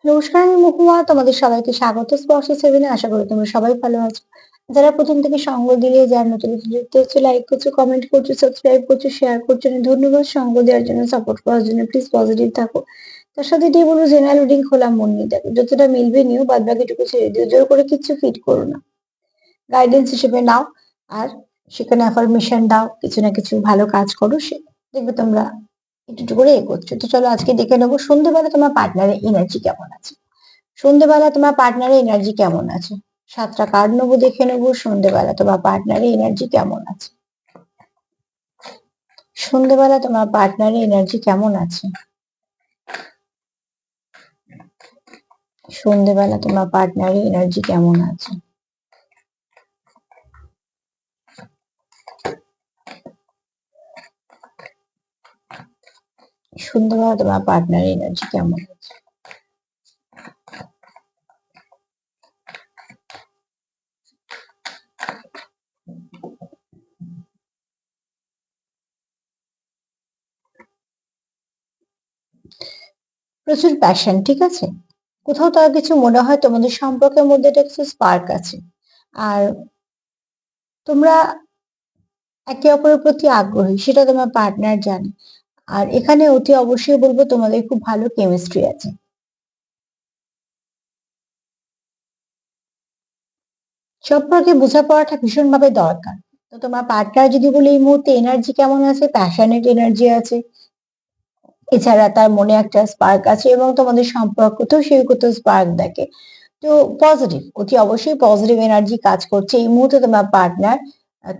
নমস্কার, আমি মহুয়া। তোমাদের সবাইকে স্বাগত স্পর্শ সেভেনে। আশা করি তোমরা সবাই ভালো আছো। যারা প্রথম থেকে সঙ্গ দিয়ে, যারা নতুন নতুন যুক্ত হচ্ছে, লাইক করছো, কমেন্ট করছো, সাবস্ক্রাইব করছো, শেয়ার করছো, ধন্যবাদ। সঙ্গ দেওয়ার জন্য, সাপোর্ট করার জন্য। প্লিজ পজিটিভ থাকো। তার সাথে এটাই বলবো, জেনারেল রিডিং খোলা মন নিয়ে দেখো, যতটা মিলবে নিও, বাদ বাকিটুকু ছেড়ে দিও। জোর করে কিচ্ছু ফিট করো না, গাইডেন্স হিসেবে নাও। আর সেখানে অ্যাফার্মেশন দাও, কিছু না কিছু ভালো কাজ করো, সে দেখবে তোমরা একটু একটু করে এগোচ্ছ। তো চলো আজকে দেখে নেবো সন্ধ্যেবেলা তোমার পার্টনারের এনার্জি কেমন আছে। সন্ধ্যেবেলা তোমার পার্টনারের এনার্জি কেমন আছে? 7টা কার্ড নেবো, দেখে নেবো সন্ধ্যেবেলা তোমার পার্টনারের এনার্জি কেমন আছে। সন্ধ্যেবেলা তোমার পার্টনারের এনার্জি কেমন আছে? সন্ধ্যেবেলা তোমার পার্টনারের এনার্জি কেমন আছে? সন্ধ্যেবেলা তোমার পার্টনারের এনার্জি কেমন আছে? প্রচুর প্যাশন, ঠিক আছে। কোথাও তার কিছু মনে হয় তোমাদের সম্পর্কের মধ্যে একটা কিছু স্পার্ক আছে। আর তোমরা একে অপরের প্রতি আগ্রহী, সেটা তোমার পার্টনার জানে। আর এখানে অতি অবশ্যই বলবো, তোমাদের খুব ভালো কেমিস্ট্রি আছে। সম্পর্কে বোঝাপড়াটা ভীষণভাবে দরকার। তো তোমার পার্টনার যদি বলি এই মুহূর্তে এনার্জি কেমন আছে, প্যাশনেট এনার্জি আছে। এছাড়া তার মনে একটা স্পার্ক আছে এবং তোমাদের সম্পর্কতেও সেই কোথাও স্পার্ক দেখে। তো পজিটিভ, অতি অবশ্যই পজিটিভ এনার্জি কাজ করছে এই মুহূর্তে। তোমার পার্টনার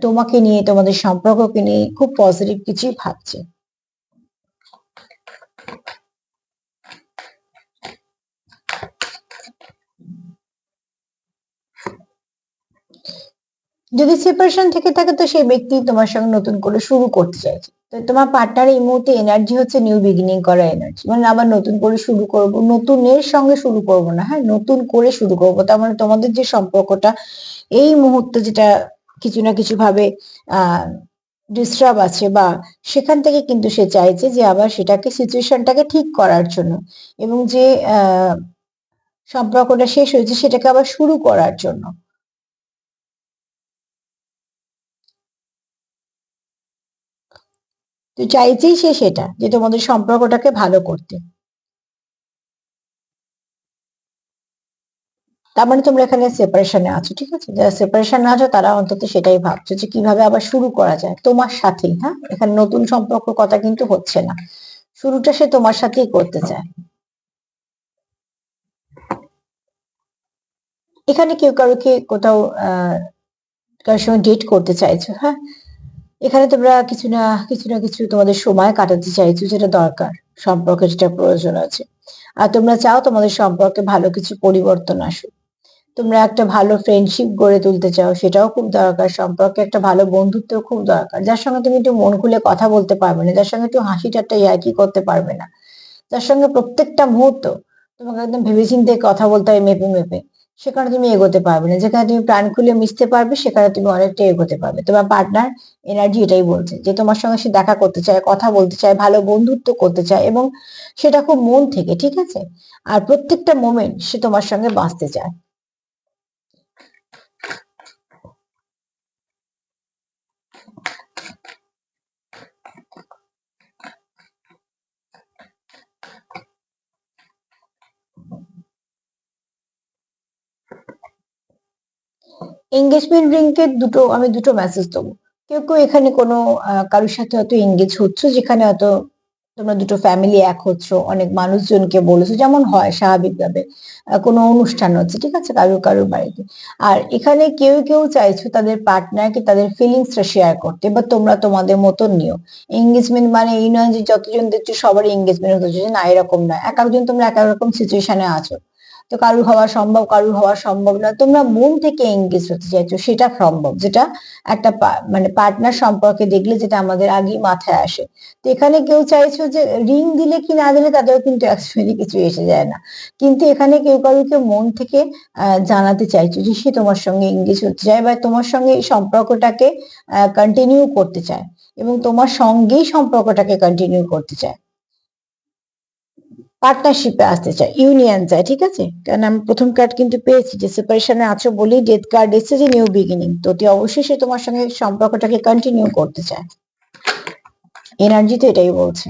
তোমাকে নিয়ে, তোমাদের সম্পর্ককে নিয়ে খুব পজিটিভ কিছুই ভাবছে। যদি সেপারেশন থেকে থাকে, তো সেই ব্যক্তি তোমার সঙ্গে নতুন করে শুরু করতে চাইছে। তো তোমার পার্টনার এই মুহূর্তে এনার্জি হচ্ছে নিউ বিগিনিং করা এনার্জি, মানে আবার নতুন করে শুরু করব, নতুনের সঙ্গে শুরু করব না, হ্যাঁ, নতুন করে শুরু করব। তার মানে তোমাদের যে সম্পর্কটা এই মুহূর্তে যেটা কিছু না কিছু ভাবে আহ ডিস্টার্ব আছে, বা সেখান থেকে কিন্তু সে চাইছে যে আবার সেটাকে, সিচুয়েশনটাকে ঠিক করার জন্য, এবং যে আহ সম্পর্কটা শেষ হয়েছে সেটাকে আবার শুরু করার জন্য। তো চাইছেই সে সেটা, যে তোমাদের সম্পর্কটাকে ভালো করতে। তার মানে তোমরা এখানে সেপারেশনে আছো, ঠিক আছে। যারা সেপারেশনে আছো তারা অন্তত সেটাই ভাবছো যে কিভাবে আবার শুরু করা যায় তোমার সাথেই। হ্যাঁ, এখানে নতুন সম্পর্ক কথা কিন্তু হচ্ছে না, শুরুটা সে তোমার সাথেই করতে চায়। এখানে কেউ কারোকে কোথাও কারোর সঙ্গে ডেট করতে চাইছো, হ্যাঁ। এখানে তোমরা কিছু না কিছু তোমাদের সময় কাটাতে চাইছো, যেটা দরকার, সম্পর্কে যেটা প্রয়োজন আছে। আর তোমরা চাও তোমাদের সম্পর্কে ভালো কিছু পরিবর্তন আসুক। তোমরা একটা ভালো ফ্রেন্ডশিপ গড়ে তুলতে চাও, সেটাও খুব দরকার। সম্পর্কে একটা ভালো বন্ধুত্ব খুব দরকার, যার সঙ্গে তুমি একটু মন খুলে কথা বলতে পারবে না, যার সঙ্গে একটু হাসি ঠাট্টা ইয়ার্কি করতে পারবে না, যার সঙ্গে প্রত্যেকটা মুহূর্ত তোমাকে একদম ভেবেচিন্তে কথা বলতে হয় মেপে মেপে, সেখানে তুমি এগোতে পারবে না। যেখানে তুমি প্রাণ খুলে মিশতে পারবে, সেখানে তুমি অনেকটা এগোতে পারবে। তোমার পার্টনার এনার্জি এটাই বলছে, যে তোমার সঙ্গে সে দেখা করতে চায়, কথা বলতে চায়, ভালো বন্ধুত্ব করতে চায়, এবং সেটা খুব মন থেকে, ঠিক আছে। আর প্রত্যেকটা মোমেন্ট সে তোমার সঙ্গে বাঁচতে চায়। এঙ্গেজমেন্ট রিংকে আমি দুটো মেসেজ দেবো। কেউ কেউ এখানে কোনো কারোর সাথে হয়তো এঙ্গেজ হচ্ছে, যেখানে হয়তো তোমরা দুটো ফ্যামিলি এক হচ্ছ, অনেক মানুষজনকে বলেছো, যেমন হয় স্বাভাবিকভাবে। কোনো অনুষ্ঠান হচ্ছে, ঠিক আছে, কারোর কারোর বাড়িতে। আর এখানে কেউ কেউ চাইছো তাদের পার্টনারকে তাদের ফিলিংসটা শেয়ার করতে, বা তোমরা তোমাদের মতন নিও। এঙ্গেজমেন্ট মানে এই নয় যে যতজন দেখছো সবারই এঙ্গেজমেন্ট হচ্ছে, না, এরকম নয়। এক একজন তোমরা এক এক রকম সিচুয়েশনে আছো। তো কারুর হওয়া সম্ভব, কারুর হওয়া সম্ভব না। তোমরা মন থেকে এঙ্গেজ হতে চাইছো, সেটা সম্ভব, যেটা একটা মানে পার্টনার সম্পর্কে দেখলে যেটা আমাদের আগেই মাথায় আসে। তো এখানে কেউ চাইছো যে রিং দিলে কি না দিলে তাদেরও কিন্তু অ্যাকচুয়ালি কিছু এসে যায় না, কিন্তু এখানে কেউ কারুকে মন থেকে জানাতে চাইছো যে সে তোমার সঙ্গে এঙ্গেজ হতে চায়, বা তোমার সঙ্গে এই সম্পর্কটাকে কন্টিনিউ করতে চায়, এবং তোমার সঙ্গেই সম্পর্কটাকে কন্টিনিউ করতে চায়। পার্টনারশিপে আসতে চায়, ইউনিয়ন চায়, ঠিক আছে? কারণ আমি প্রথম কার্ড কিন্তু পেয়েছি যে সেপারেশনে আছো বলেই ডেথ কার্ড এসেছে, যে নিউ বিগিনিং। তো অতি অবশ্যই সে তোমার সঙ্গে সম্পর্কটাকে কন্টিনিউ করতে চায়, এনার্জি তো এটাই বলছে।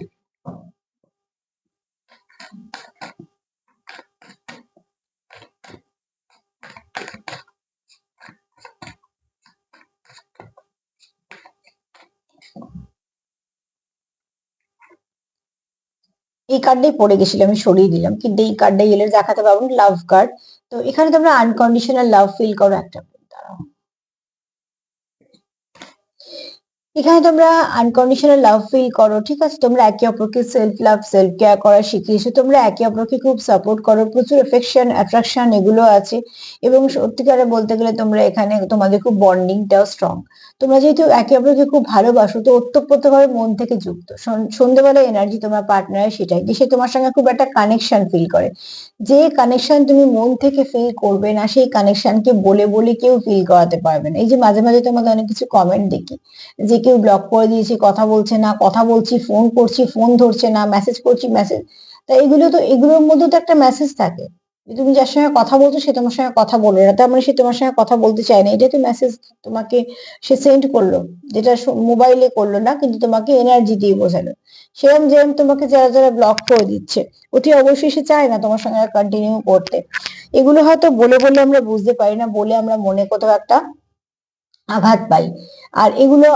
এই কার্ডটাই পড়ে গেছিল, আমি সরিয়ে দিলাম, কিন্তু এই কার্ডটাই এলে দেখাতে পারবো, লাভ কার্ড। তো এখানে তোমরা আনকন্ডিশনাল লাভ ফিল করো একটা, দাঁড়াও, এখানে তোমরা আনকন্ডিশনাল লাভ ফিল করো, ঠিক আছে? তোমরা একে অপরকে সেলফ লাভ, সেলফ কেয়ার করা শিখিয়েছো, তোমরা একে অপরকে খুব সাপোর্ট করো, প্রচুর এফেকশন, অ্যাট্রাকশন এগুলো আছে। এবং সত্যিকারে বলতে গেলে তোমরা এখানে তোমাদের খুব বন্ডিংটাও স্ট্রং। তোমরা যেহেতু একে অপরকে খুব ভালোবাসো, তো ওতপ্রোতভাবে মন থেকে যুক্ত। সন্ধ্যেবেলা এনার্জি তোমার পার্টনার সেটাই, যে সে তোমার সঙ্গে খুব একটা কানেকশন ফিল করে। যে কানেকশন তুমি মন থেকে ফিল করবে না, সেই কানেকশনকে বলে বলে কেউ ফিল করাতে পারবে না। এই যে মাঝে মাঝে তোমাদের অনেক কিছু কমেন্ট দেখি, যে কেউ ব্লক করে দিয়েছে, কথা বলছে না, কথা বলছি, ফোন করছি, ফোন ধরছে না, মেসেজ করছি, মেসেজ। তা এগুলো তো, এগুলোর মধ্যে তো একটা মেসেজ থাকে, যে তুমি যার সঙ্গে কথা বলছো সে তোমার সঙ্গে কথা বলবে না, তার মানে সে তোমার সঙ্গে কথা বলতে চায় না। এটা তো মেসেজ তোমাকে সে সেন্ড করলো, যেটা মোবাইলে করলো না, কিন্তু তোমাকে এনার্জি দিয়ে বোঝালো। সেরকম যেরকম তোমাকে যারা যারা ব্লক করে দিচ্ছে, অতি অবশ্যই সে চায় না তোমার সঙ্গে কন্টিনিউ করতে। এগুলো হয়তো বলে বলে আমরা বুঝতে পারি না, বলে আমরা মনে কোথাও একটা আঘাত পাই। আর এগুলো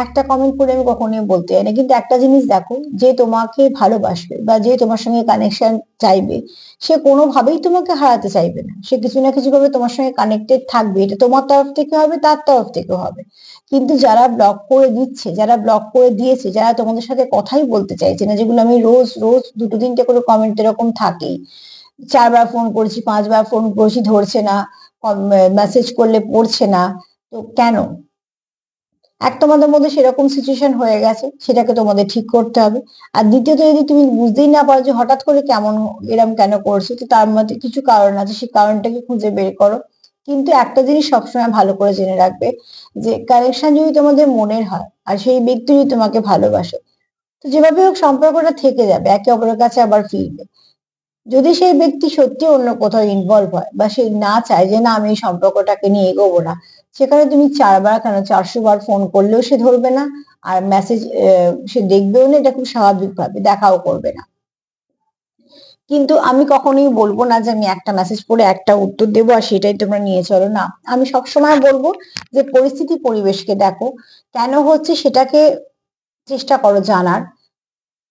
একটা কমেন্ট করে আমি কখনোই বলতে চাই না, কিন্তু একটা জিনিস দেখো, যে তোমাকে ভালোবাসবে বা যে তোমার সঙ্গে কানেকশন চাইবে, সে কোনোভাবেই তোমাকে হারাতে চাইবে না। সে কিছু না কিছু ভাবে তোমার সঙ্গে কানেক্টেড থাকবে, এটা তোমার তরফ থেকে হবে, তার তরফ থেকে হবে। কিন্তু যারা ব্লক করে দিচ্ছে, যারা ব্লক করে দিয়েছে, যারা তোমাদের সাথে কথাই বলতে চাইছে না, যেগুলো আমি রোজ রোজ দুটো তিনটে করে কমেন্ট এরকম থাকেই, 4 বার ফোন করেছি, 5 বার ফোন করেছি, ধরছে না, মেসেজ করলে পড়ছে না, তো কেন? এক, তোমাদের মধ্যে সেরকম সিচুয়েশন হয়ে গেছে, সেটাকে তোমাদের ঠিক করতে হবে। আর দ্বিতীয়ত, যদি তুমি বুঝতেই না পারো যে হঠাৎ করে কেমন এরম কেন করছো, তো তার মধ্যে কিছু কারণ আছে, সেই কারণটাকে খুঁজে বের করো। কিন্তু একটা জিনিস সবসময় ভালো করে জেনে রাখবে, যে কানেকশন যদি তোমাদের মনের হয়, আর সেই ব্যক্তি যদি তোমাকে ভালোবাসে, তো যেভাবে হোক সম্পর্কটা থেকে যাবে, একে অপরের কাছে আবার ফিরবে। যদি সেই ব্যক্তি সত্যি অন্য কোথাও ইনভলভ হয়, বা সে না চায় যে না আমি এই সম্পর্কটাকে নিয়ে এগোবো না, সেখানে তুমি 4 বার কেন 400 বার ফোন করলেও সে ধরবে না, আর মেসেজ সে দেখবেও না, এটা খুব স্বাভাবিক ভাবে দেখাও করবে না। কিন্তু আমি কখনোই বলবো না যে আমি একটা মেসেজ পড়ে একটা উত্তর দেবো আর সেটাই তোমরা নিয়ে চলো, না। আমি সবসময় বলবো যে পরিস্থিতি পরিবেশকে দেখো, কেন হচ্ছে সেটাকে চেষ্টা করো জানার,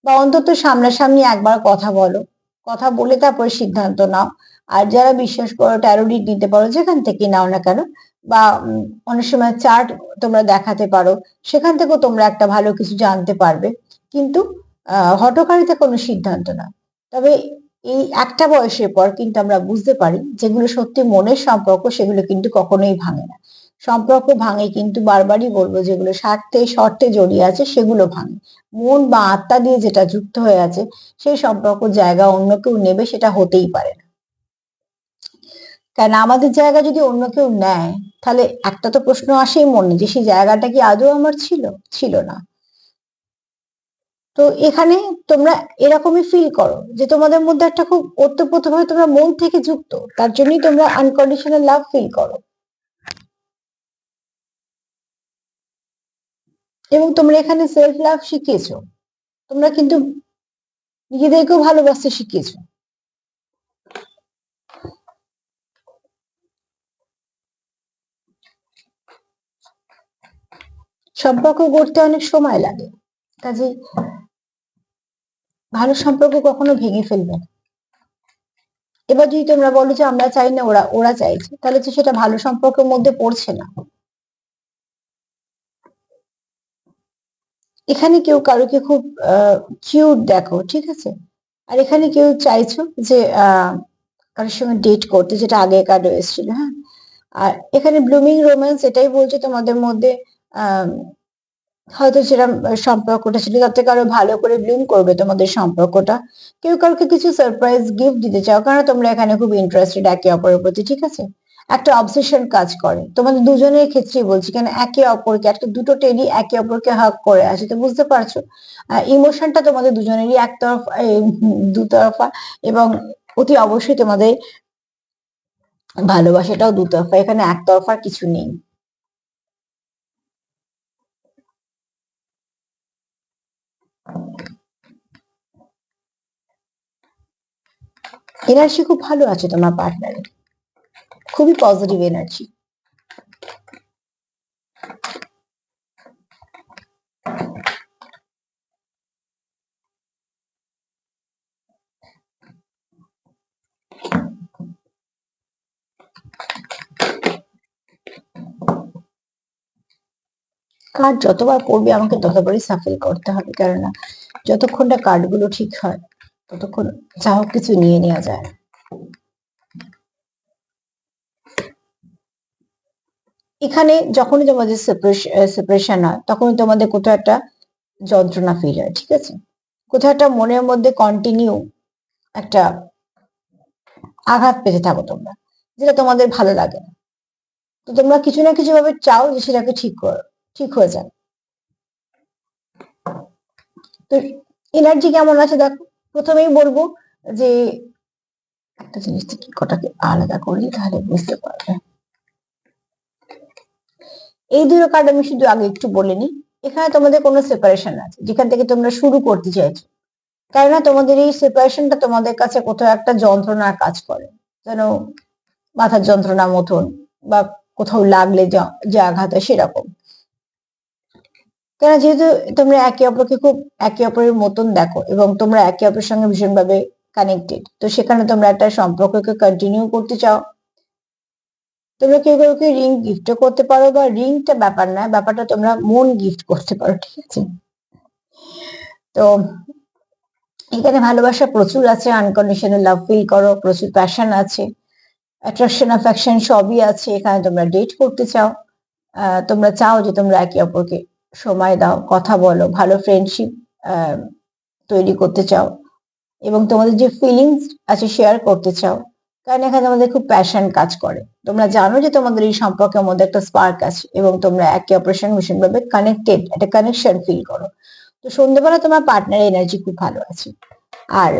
বা অন্তত সামনাসামনি একবার কথা বলো, কথা বলে তারপরে সিদ্ধান্ত নাও। আর যারা বিশ্বাস করো, ট্যারো রিড নিতে পারো, যেখান থেকে নাও না কেন, বা অনেক সময় চার্ট তোমরা দেখাতে পারো, সেখান থেকেও তোমরা একটা ভালো কিছু জানতে পারবে। কিন্তু হঠকারিতা কোনো সিদ্ধান্ত না। তবে এই একটা বয়সের পর কিন্তু আমরা বুঝতে পারি, যেগুলো সত্যি মনের সম্পর্ক সেগুলো কিন্তু কখনোই ভাঙে না। সম্পর্ক ভাঙে, কিন্তু বারবারই বলবো, যেগুলো স্বার্থে শর্তে জড়িয়ে আছে সেগুলো ভাঙে। মন বা আত্মা দিয়ে যেটা যুক্ত হয়ে আছে, সেই সম্পর্ক জায়গা অন্য কেউ নেবে, সেটা হতেই পারে না। কারণ আমাদের জায়গা যদি অন্য কেউ নেয়, তাহলে একটা তো প্রশ্ন আসেই মনে, যে সেই জায়গাটা কি আদৌ আমার ছিল? ছিল না। তো এখানে তোমরা এরকমই ফিল করো, যে তোমাদের মধ্যে একটা খুব ওতপ্রোতভাবে তোমরা মন থেকে যুক্ত, তার জন্যই তোমরা আনকন্ডিশনাল লাভ ফিল করো। এবং তোমরা এখানে সেলফ লাভ শিখিয়েছো, তোমরা কিন্তু নিজেদেরকেও ভালোবাসতে শিখিয়েছো। সম্পর্ক গড়তে অনেক সময় লাগে, কাজেই ভালো সম্পর্ক কখনো ভেঙে ফেলবে না। এবার যদি তোমরা বলো যে আমরা চাই না, ওরা ওরা চাইছে, তাহলে তো সেটা ভালো সম্পর্কের মধ্যে পড়ছে না। এখানে কেউ কারোকে খুব কিউট দেখো, ঠিক আছে? আর এখানে কেউ চাইছো যে কারোর সঙ্গে ডেট করতে, যেটা আগে কার্ডে এসেছিল, হ্যাঁ। আর এখানে ব্লুমিং রোম্যান্স এটাই বলছে, তোমাদের মধ্যে আহ হয়তো যেটা সম্পর্কটা ছিল তার থেকে আরো ভালো করে ব্লুম করবে তোমাদের সম্পর্কটা। কেউ কাউকে কিছু সারপ্রাইজ গিফট দিতে চাও, কারণ তোমরা এখানে খুব ইন্টারেস্টেড একে অপরের প্রতি, ঠিক আছে? একটা অবসেশন কাজ করে তোমাদের দুজনের ক্ষেত্রেই বলছি, কেন একে অপরকে একটা দুটো টেডি একে অপরকে হাগ করে আছে, তো বুঝতে পারছো ইমোশনটা তোমাদের দুজনেরই একতরফা দুতরফা, এবং অতি অবশ্যই তোমাদের ভালোবাসাটাও দুতরফা, এখানে একতরফার কিছু নেই। এনার্জি খুব ভালো আছে তোমার পার্টনারের, খুবই পজিটিভ এনার্জি। কার্ড যতবার পড়বে আমাকে ততবারই সাফল করতে হবে, কেননা যতক্ষণ না কার্ড গুলো ঠিক হয় ততক্ষণ যা হোক কিছু নিয়ে নেওয়া যায় না। এখানে যখনই তোমাদের সেপারেশন হয় তখনই তোমাদের কোথাও একটা যন্ত্রণা ফিল হয়, ঠিক আছে, কোথাও একটা মনের মধ্যে কন্টিনিউ একটা আঘাত পেতে থাকো তোমরা, যেটা তোমাদের ভালো লাগে না। তো তোমরা কিছু না কিছু ভাবে চাও যে সেটাকে ঠিক হয়ে যাক। তো এনার্জি কেমন আছে দেখো, প্রথমেই বলবো যে একটা জিনিস থেকে কটাকে আলাদা করলে তাহলে বুঝতে পারবে। এই দুটো কার্ড আমি শুধু আগে একটু বলে নিই। এখানে তোমাদের কোনো সেপারেশন আছে যেখান থেকে তোমরা শুরু করতে চাইছো, কেননা তোমাদের এই সেপারেশনটা তোমাদের কাছে কোথাও একটা যন্ত্রণার কাজ করে, যেন মাথার যন্ত্রণা মতন, বা কোথাও লাগলে যে আঘাত হয় সেরকম। কেন, যেহেতু তোমরা একে অপরকে খুব একে অপরের মতন দেখো এবং তোমরা একে অপরের সঙ্গে ভীষণভাবে কানেক্টেড, তো সেখানে তোমরা একটা সম্পর্ককে কন্টিনিউ করতে চাও। তোমরা কেউ কাউকে রিং গিফটও করতে পারো, বা রিংটা ব্যাপার না, ব্যাপারটা তোমরা মন গিফট করতে পারো, ঠিক আছে। তো এখানে ভালোবাসা প্রচুর আছে, আনকন্ডিশনাল লাভ ফিল করো, প্রচুর প্যাশন আছে, অ্যাট্রাকশন অ্যাফেকশন সবই আছে। এখানে তোমরা ডেট করতে চাও, তোমরা চাও যে তোমরা একে অপরকে সময় দাও, কথা বলো, ভালো ফ্রেন্ডশিপ তৈরি করতে চাও, এবং তোমাদের যে ফিলিংস আছে শেয়ার করতে চাও, কারণ এখানে তোমাদের খুব প্যাশন কাজ করে। তোমরা জানো যে তোমাদের এই সম্পর্কের মধ্যে একটা স্পার্ক আছে এবং তোমরা একে অপরের সঙ্গে ভীষণভাবে কানেক্টেড, একটা কানেকশন ফিল করো। তো সন্ধ্যেবেলা তোমার পার্টনারের এনার্জি খুব ভালো আছে, আর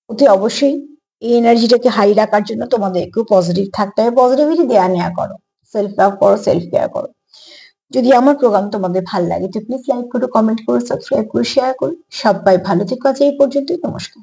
অতি অবশ্যই এই এনার্জিটাকে হাই রাখার জন্য তোমাদের একটু পজিটিভ থাকতে হবে, পজিটিভিটি দেয়া নেওয়া করো, সেলফ লাভ করো, সেলফ কেয়ার করো। যদি আমার প্রোগ্রাম তোমাদের ভালো লাগে তো প্লিজ লাইক করো, কমেন্ট করো, সাবস্ক্রাইব করো, শেয়ার করো। সবাই ভালো থেকো, আজ এই পর্যন্তই, নমস্কার।